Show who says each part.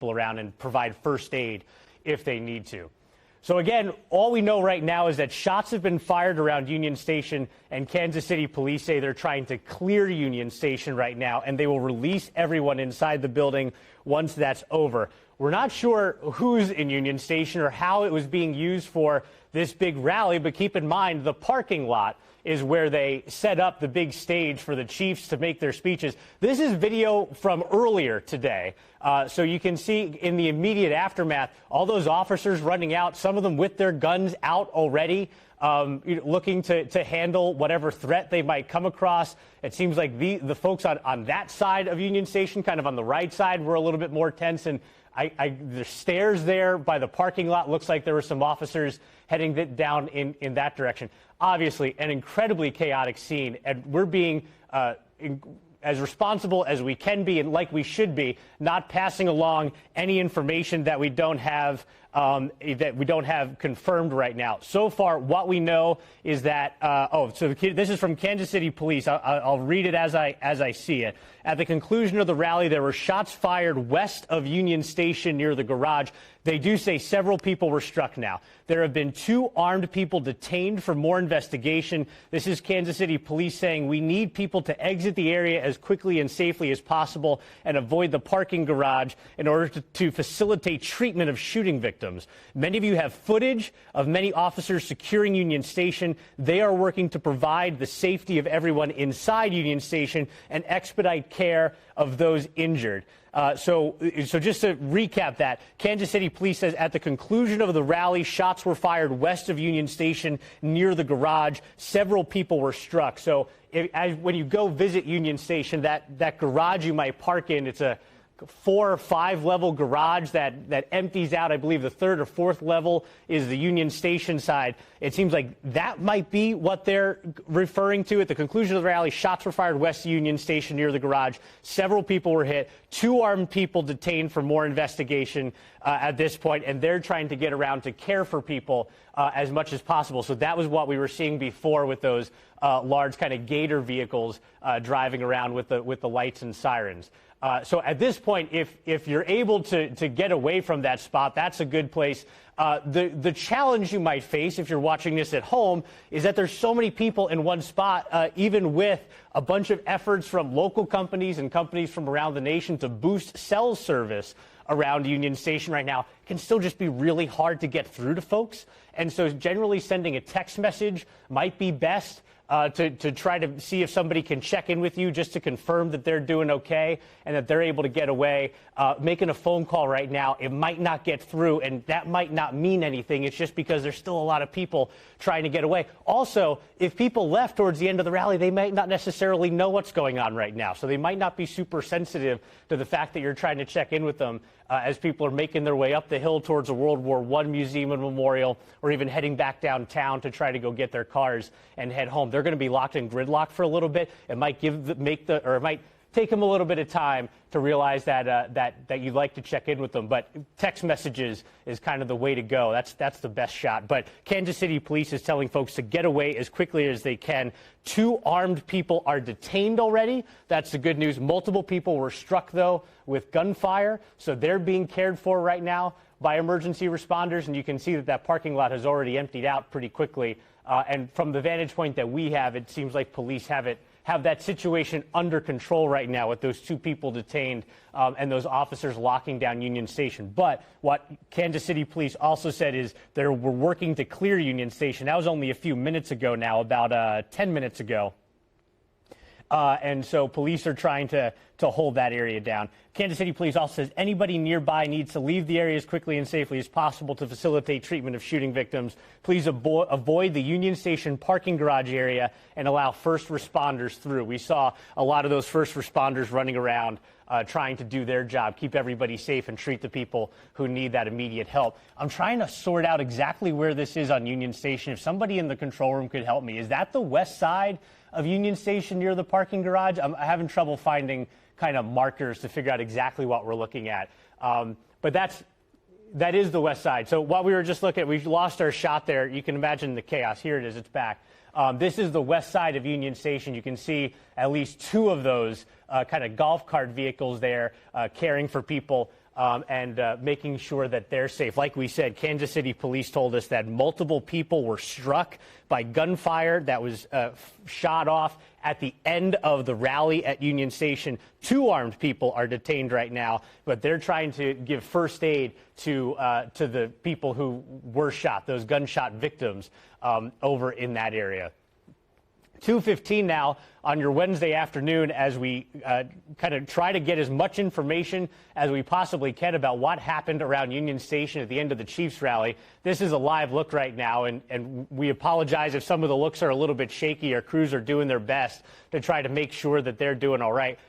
Speaker 1: around and provide first aid if they need to. So again, all we know right now is that shots have been fired around Union Station, and Kansas City police say they're trying to clear Union Station right now, and they will release everyone inside the building once that's over. We're not sure who's in Union Station or how it was being used for this big rally, but keep in mind the parking lot is where they set up the big stage for the chiefs to make their speeches. This is video from earlier today. So you can see in the immediate aftermath, all those officers running out, some of them with their guns out already, looking to handle whatever threat they might come across. It seems like the folks on that side of Union Station, kind of on the right side, were a little bit more tense. And the stairs there by the parking lot, looks like there were some officers heading down in that direction. Obviously, an incredibly chaotic scene, and we're being as responsible as we can be and like we should be, not passing along any information that we don't have confirmed right now. So far, what we know is that this is from Kansas City Police. I'll read it as I see it. At the conclusion of the rally, there were shots fired west of Union Station near the garage. They do say several people were struck now. There have been 2 armed people detained for more investigation. This is Kansas City Police saying we need people to exit the area as quickly and safely as possible and avoid the parking garage in order to facilitate treatment of shooting victims. Many of you have footage of many officers securing Union Station. They are working to provide the safety of everyone inside Union Station and expedite care of those injured. So just to recap that, Kansas City Police says at the conclusion of the rally, shots were fired west of Union Station near the garage. Several people were struck. So when you go visit Union Station, that garage you might park in, it's a 4 or 5 level garage that empties out. I believe the 3rd or 4th level is the Union Station side. It seems like that might be what they're referring to. At the conclusion of the rally, shots were fired west of Union Station near the garage. Several people were hit. 2 armed people detained for more investigation at this point, and they're trying to get around to care for people as much as possible. So that was what we were seeing before with those large kind of Gator vehicles driving around with the lights and sirens. So at this point, if you're able to get away from that spot, that's a good place. The challenge you might face if you're watching this at home is that there's so many people in one spot, even with a bunch of efforts from local companies and companies from around the nation to boost cell service around Union Station right now, it can still just be really hard to get through to folks. And so generally sending a text message might be best. To try to see if somebody can check in with you just to confirm that they're doing okay and that they're able to get away. Making a phone call right now, it might not get through, and that might not mean anything. It's just because there's still a lot of people trying to get away. Also, if people left towards the end of the rally, they might not necessarily know what's going on right now. So they might not be super sensitive to the fact that you're trying to check in with them as people are making their way up the hill towards a World War I museum and memorial, or even heading back downtown to try to go get their cars and head home. They're going to be locked in gridlock for a little bit. It might it might take them a little bit of time to realize that you'd like to check in with them. But text messages is kind of the way to go. That's the best shot. But Kansas City Police is telling folks to get away as quickly as they can. 2 armed people are detained already. That's the good news. Multiple people were struck, though, with gunfire. So they're being cared for right now by emergency responders. And you can see that parking lot has already emptied out pretty quickly. And from the vantage point that we have, it seems like police have that situation under control right now with those 2 people detained and those officers locking down Union Station. But what Kansas City Police also said is they were working to clear Union Station. That was only a few minutes ago now, about 10 minutes ago. And so police are trying to hold that area down. Kansas City Police also says anybody nearby needs to leave the area as quickly and safely as possible to facilitate treatment of shooting victims. Please avoid the Union Station parking garage area and allow first responders through. We saw a lot of those first responders running around trying to do their job, keep everybody safe and treat the people who need that immediate help. I'm trying to sort out exactly where this is on Union Station. If somebody in the control room could help me, is that the west side of Union Station near the parking garage? I'm having trouble finding kind of markers to figure out exactly what we're looking at. But that is the west side. So what we were just looking at, we lost our shot there. You can imagine the chaos. Here it is. It's back. This is the west side of Union Station. You can see at least 2 of those kind of golf cart vehicles there caring for people and making sure that they're safe. Like we said, Kansas City police told us that multiple people were struck by gunfire that was shot off at the end of the rally at Union Station. 2 armed people are detained right now, but they're trying to give first aid to the people who were shot, those gunshot victims over in that area. 2:15 now on your Wednesday afternoon as we kind of try to get as much information as we possibly can about what happened around Union Station at the end of the Chiefs rally. This is a live look right now, and we apologize if some of the looks are a little bit shaky. Our crews are doing their best to try to make sure that they're doing all right.